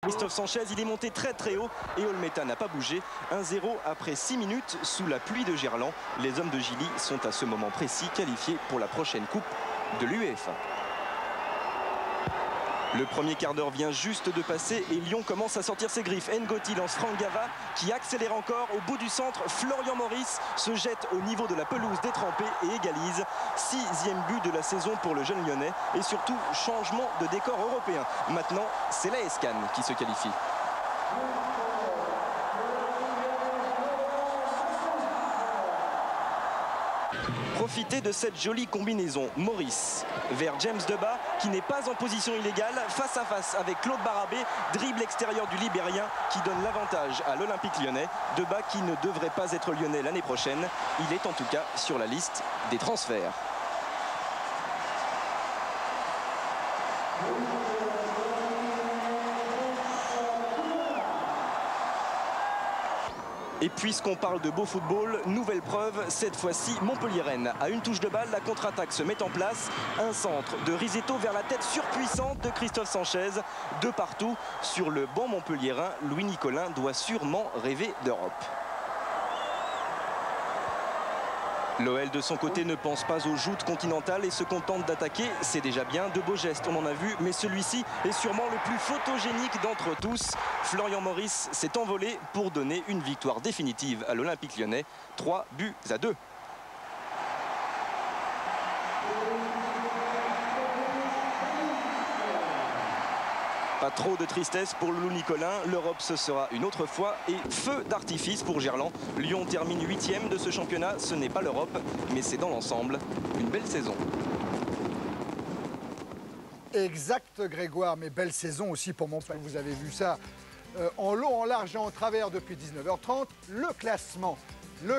Christophe Sanchez, il est monté très haut et Olmeta n'a pas bougé. 1-0 après 6 minutes sous la pluie de Gerland. Les hommes de Gilly sont à ce moment précis qualifiés pour la prochaine coupe de l'UEFA. Le premier quart d'heure vient juste de passer et Lyon commence à sortir ses griffes. Ngoti lance Franck Gava qui accélère encore au bout du centre. Florian Maurice se jette au niveau de la pelouse détrempée et égalise. 6e but de la saison pour le jeune Lyonnais et surtout changement de décor européen. Maintenant, c'est l'AS Cannes qui se qualifie. Profitez de cette jolie combinaison. Maurice vers James Debat qui n'est pas en position illégale, face à face avec Claude Barabé, dribble extérieur du Libérien qui donne l'avantage à l'Olympique Lyonnais. Debat qui ne devrait pas être lyonnais l'année prochaine, il est en tout cas sur la liste des transferts. Et puisqu'on parle de beau football, nouvelle preuve, cette fois-ci Montpellier-Rennes. À une touche de balle, la contre-attaque se met en place. Un centre de Risetto vers la tête surpuissante de Christophe Sanchez. De partout, sur le banc montpelliérain, Louis Nicolin doit sûrement rêver d'Europe. L'OL de son côté ne pense pas aux joutes continentales et se contente d'attaquer. C'est déjà bien, de beaux gestes on en a vu, mais celui-ci est sûrement le plus photogénique d'entre tous. Florian Maurice s'est envolé pour donner une victoire définitive à l'Olympique Lyonnais. 3-2. Pas trop de tristesse pour Louis Nicolin, l'Europe ce sera une autre fois et feu d'artifice pour Gerland. Lyon termine 8e de ce championnat, ce n'est pas l'Europe, mais c'est dans l'ensemble une belle saison. Exact Grégoire, mais belle saison aussi pour Montpellier. Vous avez vu ça en long, en large et en travers depuis 19h30. Le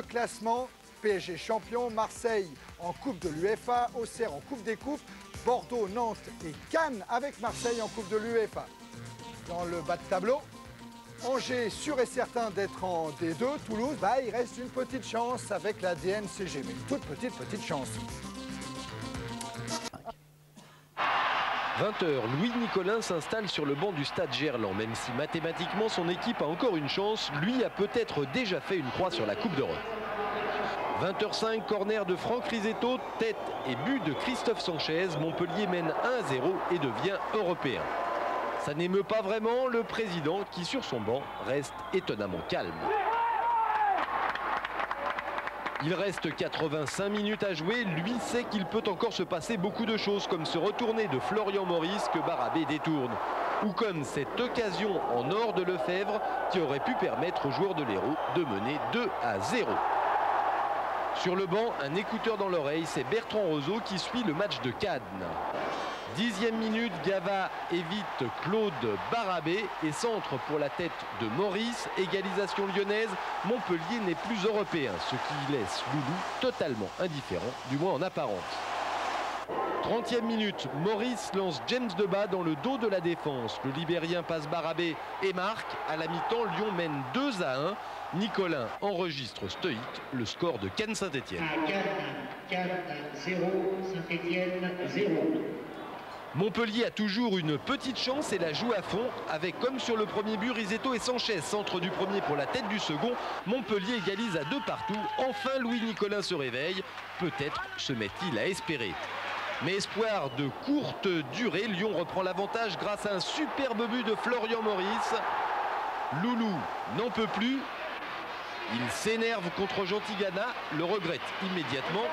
classement, PSG champion, Marseille en Coupe de l'UEFA, Auxerre en Coupe des Coupes, Bordeaux, Nantes et Cannes avec Marseille en Coupe de l'UEFA. Dans le bas de tableau, Angers sûr et certain d'être en D2. Toulouse, il reste une petite chance avec la DNCG, mais une toute petite chance. 20h, Louis Nicolin s'installe sur le banc du stade Gerland. Même si mathématiquement son équipe a encore une chance, lui a peut-être déjà fait une croix sur la Coupe d'Europe. 20h05, corner de Franck Risetto, tête et but de Christophe Sanchez. Montpellier mène 1-0 et devient européen. Ça n'émeut pas vraiment le président qui, sur son banc, reste étonnamment calme. Il reste 85 minutes à jouer. Lui sait qu'il peut encore se passer beaucoup de choses, comme ce retourné de Florian Maurice que Barabé détourne. Ou comme cette occasion en or de Lefebvre qui aurait pu permettre aux joueurs de l'Hérault de mener 2-0. Sur le banc, un écouteur dans l'oreille, c'est Bertrand Roseau qui suit le match de Cannes. 10e minute, Gava évite Claude Barabé et centre pour la tête de Maurice. Égalisation lyonnaise, Montpellier n'est plus européen, ce qui laisse Loulou totalement indifférent, du moins en apparence. 30e minute, Maurice lance James Debat dans le dos de la défense. Le Libérien passe Barabé et marque. À la mi-temps, Lyon mène 2-1. Nicolin enregistre stoïque le score de Cannes Saint-Étienne. Cannes 0, Saint-Étienne 0. Montpellier a toujours une petite chance et la joue à fond avec, comme sur le premier but, Risetto et Sanchez. Centre du premier pour la tête du second. Montpellier égalise à 2 partout. Enfin, Louis Nicolin se réveille. Peut-être se met-il à espérer. Mais espoir de courte durée, Lyon reprend l'avantage grâce à un superbe but de Florian Maurice. Loulou n'en peut plus. Il s'énerve contre Gentilgana, le regrette immédiatement.